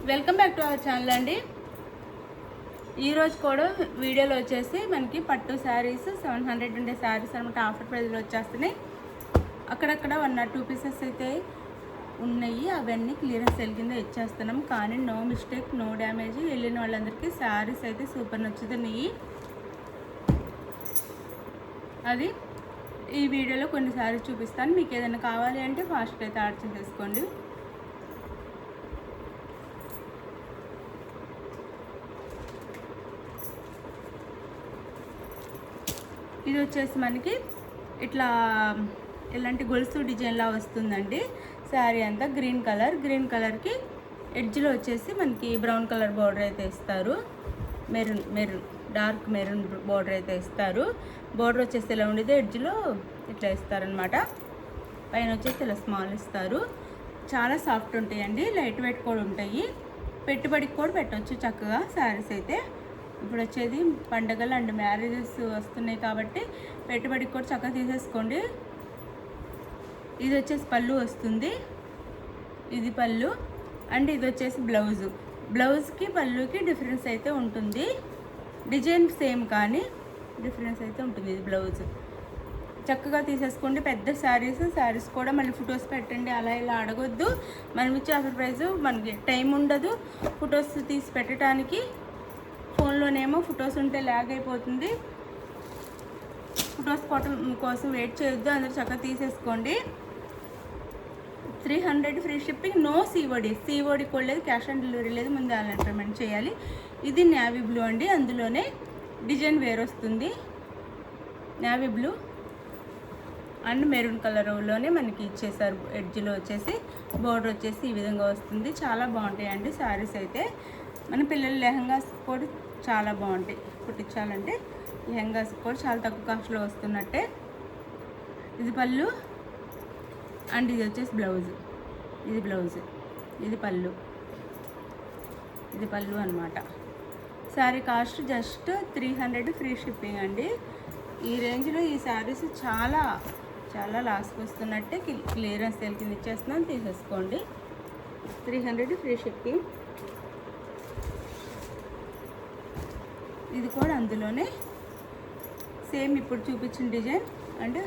Welcome back to our channel అండి. ఈరోజు కూడా వీడియోలో వచ్చేసి మనకి పట్టు శారీస్ 700 ఉండే శారీస్ అనమాట ఆఫర్ ప్రైస్లో వచ్చేస్తున్నాయి. అక్కడక్కడ 1 or 2 పీసెస్ అయితే ఉన్నాయి. అవన్నీ క్లియరెన్స్ సేల్ కింద ఇచ్చేస్తున్నాం. కానీ నో మిస్టేక్, నో డ్యామేజ్. వెళ్ళిన వాళ్ళందరికీ శారీస్ అయితే సూపర్ నచ్చుతున్నాయి. అది ఈ వీడియోలో కొన్ని శారీస్ చూపిస్తాను. మీకు ఏదైనా కావాలి అంటే ఫాస్ట్గా అయితే ఆర్డర్ చేసుకోండి. ఇది వచ్చేసి మనకి ఇట్లా ఇలాంటి గొలుసు డిజైన్లా వస్తుందండి. శారీ అంతా గ్రీన్ కలర్కి ఎడ్జ్లో వచ్చేసి మనకి బ్రౌన్ కలర్ బార్డర్ అయితే ఇస్తారు. మెరూన్ డార్క్ మెరూన్ బార్డర్ అయితే ఇస్తారు. బార్డర్ వచ్చేసి ఇలా ఉండేది, ఎడ్జ్లో ఇట్లా ఇస్తారనమాట. పైన వచ్చేసి ఇలా స్మాల్ ఇస్తారు. చాలా సాఫ్ట్ ఉంటాయండి, లైట్ వెయిట్ కూడా ఉంటాయి. పెట్టుబడికి కూడా పెట్టవచ్చు చక్కగా శారీస్ అయితే. ఇప్పుడు వచ్చేది పండగలు అండ్ మ్యారేజెస్ వస్తున్నాయి కాబట్టి పెట్టుబడికి కూడా చక్కగా తీసేసుకోండి. ఇది వచ్చేసి పళ్ళు వస్తుంది, ఇది పళ్ళు అండ్ ఇది వచ్చేసి బ్లౌజ్కి పళ్ళుకి డిఫరెన్స్ అయితే ఉంటుంది. డిజైన్ సేమ్ కానీ డిఫరెన్స్ అయితే ఉంటుంది. ఇది బ్లౌజ్ చక్కగా తీసేసుకోండి. పెద్ద శారీస్ కూడా మళ్ళీ ఫొటోస్ పెట్టండి, అలా ఇలా అడగొద్దు. మనం ఇచ్చే ఆఫర్ ప్రైస్ మనకి టైం ఉండదు ఫొటోస్ తీసి పెట్టడానికి. ఫోన్లోనేమో ఫొటోస్ ఉంటే ల్యాగ్ అయిపోతుంది. ఫొటోస్ కోసం వెయిట్ చేయొద్దు, అందరూ చక్కగా తీసేసుకోండి. 300 ఫ్రీ షిప్పింగ్, నో సిఓడి కూడా లేదు, క్యాష్ ఆన్ డెలివరీ లేదు, ముందు ఆన్లైన్ పేమెంట్ చేయాలి. ఇది నేవీ బ్లూ అండి, అందులోనే డిజైన్ వేర్ వస్తుంది. నేవీ బ్లూ అండ్ మెరూన్ కలర్లోనే మనకి ఇచ్చేసారు. ఎడ్జ్లో వచ్చేసి బోర్డర్ వచ్చేసి ఈ విధంగా వస్తుంది. చాలా బాగుంటాయండి శారీస్ అయితే. మన పిల్లల లెహంగాస్ కూడా చాలా బాగుంటాయి. కుట్టించాలంటే లెహంగాస్ కూడా చాలా తక్కువ కాస్ట్లో వస్తున్నట్టే. ఇది పళ్ళు అండ్ ఇది వచ్చేసి బ్లౌజ్. ఇది పళ్ళు అనమాట. Sari cost just 300 free shipping అండి. ఈ రేంజ్లో ఈ శారీస్ చాలా చాలా లాస్ట్కి వస్తున్నట్టే. క్లియరెన్స్ సేల్ కింద ఇచ్చేస్తున్నాను, తీసేసుకోండి. 300 ఫ్రీ షిప్పింగ్. ఇది కూడా అందులోనే సేమ్ ఇప్పుడు చూపించిన డిజైన్ అండ్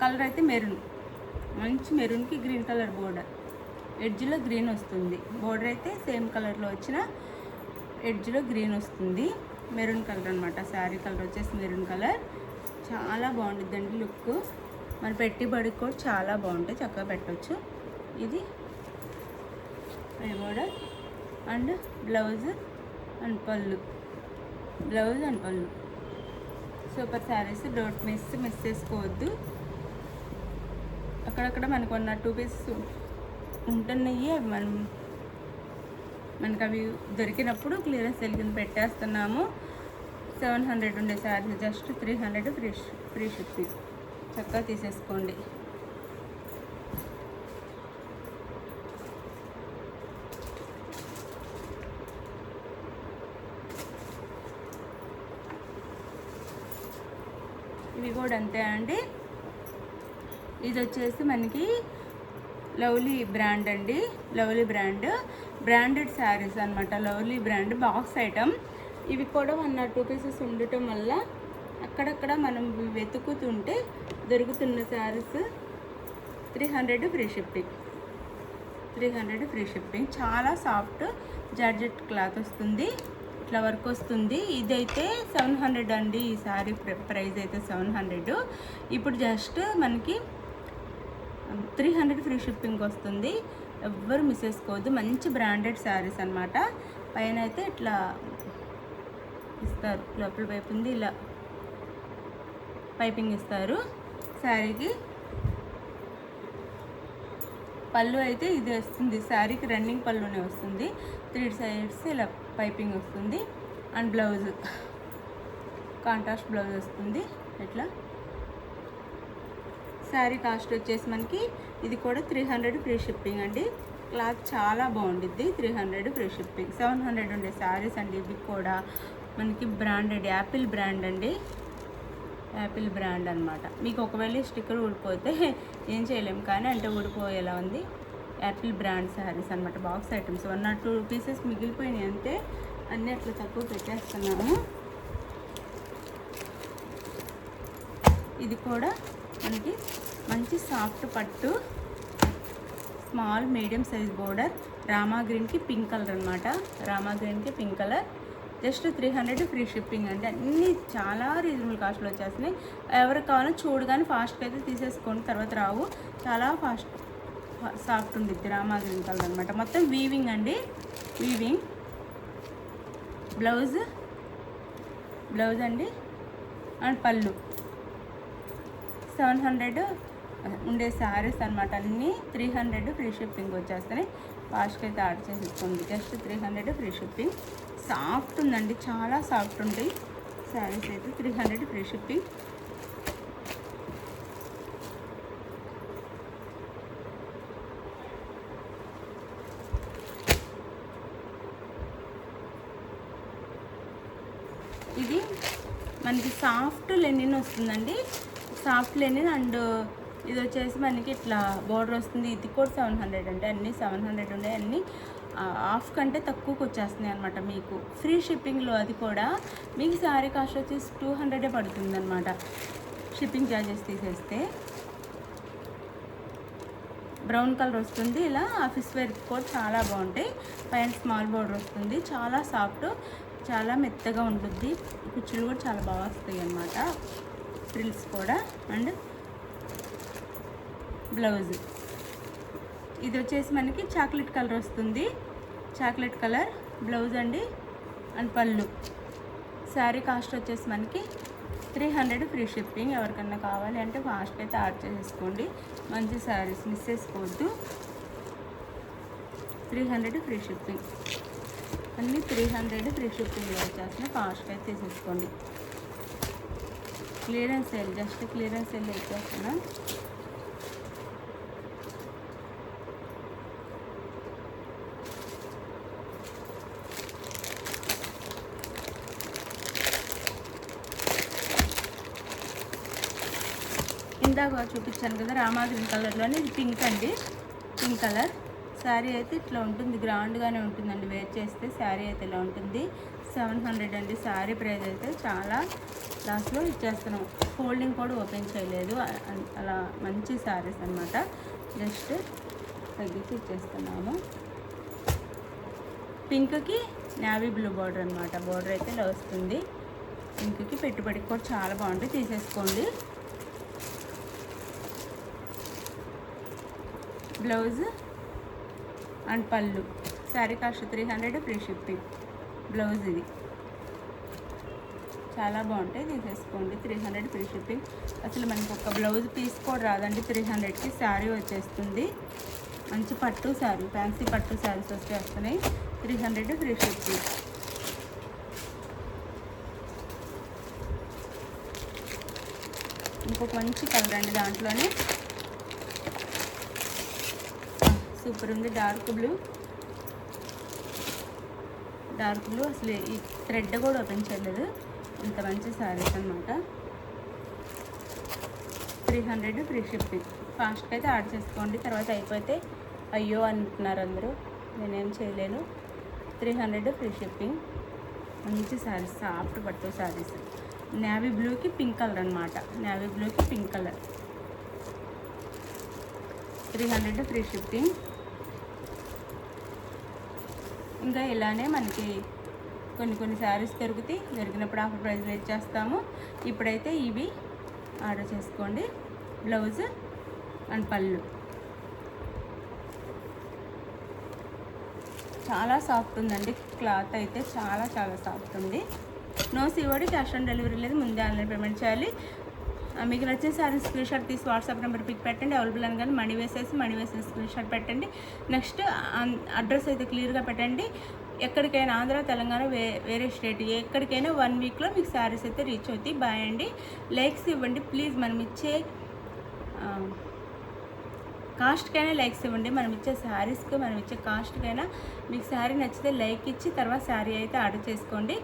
కలర్ అయితే మెరూన్, మంచి మెరూన్కి గ్రీన్ కలర్ బోర్డర్, ఎడ్జ్లో గ్రీన్ వస్తుంది. బోర్డర్ అయితే సేమ్ కలర్లో వచ్చిన ఎడ్జ్లో గ్రీన్ వస్తుంది. మెరూన్ కలర్ అనమాట. శారీ కలర్ వచ్చేసి మెరూన్ కలర్. చాలా బాగుంటుందండి లుక్. మన పెట్టుబడికి కూడా చాలా బాగుంటాయి, చక్కగా పెట్టవచ్చు. ఇది బోర్డర్ అండ్ బ్లౌజ్ అండ్ పళ్ళు. సూపర్ శారీస్. డోంట్ మిస్ చేసుకోవద్దు. అక్కడక్కడ మనకు 1 or 2 పీసెస్ ఉంటున్నాయి. అవి మనకు అవి దొరికినప్పుడు క్లియరెన్స్ సేల్ కింద పెట్టేస్తున్నాము. 700 ఉండే శారీస్ జస్ట్ 300 ఫ్రీ షిప్పింగ్. చక్కగా తీసేసుకోండి. ఇవి కూడా అంతే అండి. ఇది వచ్చేసి మనకి లవ్లీ బ్రాండ్ అండి. బ్రాండెడ్ శారీస్ అనమాట. Lovely brand box item. ఇవి కూడా 1 or 2 పీసెస్ ఉండటం వల్ల అక్కడక్కడ మనం వెతుకుతుంటే దొరుకుతున్న శారీస్ 300 ఫ్రీ షిప్పింగ్. చాలా సాఫ్ట్ జార్జెట్ క్లాత్ వస్తుంది, ఇట్లా వర్క్ వస్తుంది. ఇదైతే 700 అండి. ఈ శారీ ప్రైస్ అయితే 700. ఇప్పుడు జస్ట్ మనకి 300 ఫ్రీ షిప్పింగ్ వస్తుంది. ఎవ్వరు మిస్ చేసుకోవద్దు. మంచి బ్రాండెడ్ శారీస్ అనమాట. పైన అయితే ఇట్లా ఇస్తారు, లోపల వైపు ఉంది, ఇలా పైపింగ్ ఇస్తారు. శారీకి పళ్ళు అయితే ఇది వస్తుంది. శారీకి రన్నింగ్ పళ్ళునే వస్తుంది. 3 sides ఇలా పైపింగ్ వస్తుంది. అండ్ బ్లౌజ్ కాంట్రాస్ట్ బ్లౌజ్ వస్తుంది. ఇట్లా శారీ కాస్ట్ వచ్చేసి మనకి ఇది కూడా 300 ఫ్రీ షిప్పింగ్ అండి. క్లాత్ చాలా బాగుండిద్ది. 300 ఫ్రీ షిప్పింగ్. 700 ఉండే శారీస్ అండి. ఇవి కూడా మనకి బ్రాండెడ్ యాపిల్ బ్రాండ్ అండి. యాపిల్ బ్రాండ్ అనమాట. మీకు ఒకవేళ స్టిక్కర్ ఊడిపోతే ఏం చేయలేము, కానీ అంటే ఊడిపోయేలా ఉంది. యాపిల్ బ్రాండ్ శారీస్ అనమాట. బాక్స్ ఐటమ్స్ 1 or 2 పీసెస్ మిగిలిపోయినాయి అంతే, అన్నీ అట్లా తక్కువ పెట్టేస్తున్నాము. ఇది కూడా మనకి మంచి సాఫ్ట్ పట్టు, small medium size border, Rama గ్రీన్కి పింక్ కలర్ అనమాట. రామా గ్రీన్కి pink colour. Just 300 free shipping అండి. అన్నీ చాలా రీజనబుల్ కాస్ట్లో వచ్చేస్తున్నాయి. ఎవరికి కావాలో చూడగానే ఫాస్ట్గా అయితే తీసేసుకోండి, తర్వాత రావు. చాలా సాఫ్ట్ ఉండిద్ది. రామా గ్రీన్ కలర్ అనమాట. మొత్తం వీవింగ్ అండి, వీవింగ్. బ్లౌజ్ అండి అండ్ పళ్ళు. 700 ఉండే శారీస్ అనమాట. అన్నీ 300 ఫ్రీ షిప్పింగ్ వచ్చేస్తాయి. ఫాస్ట్గా అయితే ఆర్డర్ చేసేసుకోండి. Just 300 free shipping. సాఫ్ట్ ఉందండి, చాలా సాఫ్ట్ ఉంటాయి శారీస్ అయితే. 300 ఫ్రీ షిప్పింగ్. ఇది మనకి సాఫ్ట్ లెనిన్ వస్తుందండి. సాఫ్ట్ లెనిన్ అండ్ ఇది వచ్చేసి మనకి ఇట్లా బోర్డర్ వస్తుంది. ఇది కూడా 700 అంటే అన్నీ 700 ఉండే, అన్నీ హాఫ్ కంటే తక్కువకి వచ్చేస్తున్నాయి అనమాట మీకు ఫ్రీ షిప్పింగ్లో. అది కూడా మీకు శారీ కాస్ట్ వచ్చేసి 200 పడుతుంది అనమాట, షిప్పింగ్ ఛార్జెస్ తీసేస్తే. బ్రౌన్ కలర్ వస్తుంది. ఇలా ఆఫీస్ వేర్ కూడా చాలా బాగుంటాయి. పైన స్మాల్ బోర్డర్ వస్తుంది. చాలా సాఫ్ట్, చాలా మెత్తగా ఉంటుంది. కుచ్చులు కూడా చాలా బాగా వస్తాయి అన్నమాట, ఫ్రిల్స్ కూడా. అండ్ బ్లౌజ్ ఇది వచ్చేసి మనకి చాక్లెట్ కలర్ వస్తుంది. చాక్లెట్ కలర్ బ్లౌజ్ అండి అండ్ పళ్ళు. శారీ కాస్ట్ వచ్చేసి మనకి 300 ఫ్రీ షిప్పింగ్. ఎవరికన్నా కావాలి అంటే ఫాస్ట్ అయితే ఆర్డర్ చేసేసుకోండి. మంచి శారీస్ మిస్ చేసుకోవద్దు. 300 ఫ్రీ షిప్పింగ్. అన్నీ 300 ఫ్రీ షిప్పింగ్లో వచ్చేస్తున్నాయి. ఫాస్ట్గా అయితే తీసేసుకోండి. Clearance sale, just clearance sale వచ్చేస్తున్నా. ఇందాక చూపించాను కదా రామా గ్రీన్ కలర్లోనే, ఇది పింక్ అండి, పింక్ కలర్. శారీ అయితే ఇట్లా ఉంటుంది, గ్రాండ్గానే ఉంటుందండి. వేర్ చేస్తే శారీ అయితే ఇలా ఉంటుంది. 700 అండి శారీ ప్రైస్ అయితే. చాలా లాస్ట్లో ఇచ్చేస్తున్నాం. ఫోల్డింగ్ కూడా ఓపెన్ చేయలేదు. అలా మంచి శారీస్ అనమాట. జస్ట్ తగ్గించి ఇచ్చేస్తున్నాము. పింక్కి నేవీ బ్లూ బార్డర్ అనమాట. బార్డర్ అయితే ఇలా వస్తుంది. పింక్కి పెట్టుబడికి కూడా చాలా బాగుంటుంది, తీసేసుకోండి. బ్లౌజ్ అండ్ పళ్ళు. Sari cost 300 free shipping. Blouse ఇది చాలా బాగుంటాయి, తీసేసుకోండి. 300 ఫ్రీ షిప్పింగ్. అసలు మనకు ఒక బ్లౌజ్ పీస్ కూడా రాదండి. 300కి శారీ వచ్చేస్తుంది. మంచి పట్టు శారీ, ఫ్యాన్సీ పట్టు శారీస్ వచ్చేస్తున్నాయి. 300 ఫ్రీ షిప్పింగ్. ఇంకొక మంచి కలర్ అండి దాంట్లోనే. సూపర్ ఉంది. డార్క్ బ్లూ అసలు ఈ థ్రెడ్ కూడా ఓపెన్ చేయలేదు. ఇంత మంచి శారీస్ అనమాట. 300 ఫ్రీ షిప్పింగ్. ఫాస్ట్గా అయితే ఆర్డర్ చేసుకోండి, తర్వాత అయిపోతే అయ్యో అంటున్నారు అందరూ, నేనేం చేయలేను. 300 ఫ్రీ షిప్పింగ్. మంచి శారీస్, సాఫ్ట్ పట్టు శారీస్. నేవీ బ్లూకి పింక్ కలర్ అనమాట. నేవీ బ్లూకి పింక్ కలర్. 300 free shipping. ఇంకా ఇలానే మనకి కొన్ని శారీస్ దొరికినప్పుడు ఆఫర్ ప్రైస్లో ఇచ్చేస్తాము. ఇప్పుడైతే ఇవి ఆర్డర్ చేసుకోండి. బ్లౌజ్ అండ్ పళ్ళు. చాలా సాఫ్ట్ ఉందండి. క్లాత్ అయితే చాలా సాఫ్ట్ ఉంది. No COD, cash on delivery లేదు. ముందే ఆన్లైన్ పేమెంట్ చేయాలి. మీకు నచ్చిన సారీ స్క్రీన్ షాట్ తీసి వాట్సాప్ నెంబర్ పిక్ పెట్టండి. అవైలబుల్ అని కానీ మనీ వేసేసి స్క్రీన్ షాట్ పెట్టండి. నెక్స్ట్ అడ్రస్ అయితే క్లియర్గా పెట్టండి. ఎక్కడికైనా ఆంధ్ర, తెలంగాణ, వేరే స్టేట్ ఎక్కడికైనా 1 వీక్లో మీకు శారీస్ అయితే రీచ్ అవుతాయి. బాయ్ అండి. లైక్స్ ఇవ్వండి ప్లీజ్. మనం ఇచ్చే కాస్ట్కైనా లైక్స్ ఇవ్వండి. మనం ఇచ్చే శారీస్కి, మనం ఇచ్చే కాస్ట్కైనా మీకు శారీ నచ్చితే లైక్ ఇచ్చి తర్వాత శారీ అయితే ఆర్డర్ చేసుకోండి.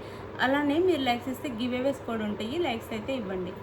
అలానే మీరు లైక్స్ ఇస్తే గివ్ అవేస్ కూడా ఉంటాయి. లైక్స్ అయితే ఇవ్వండి.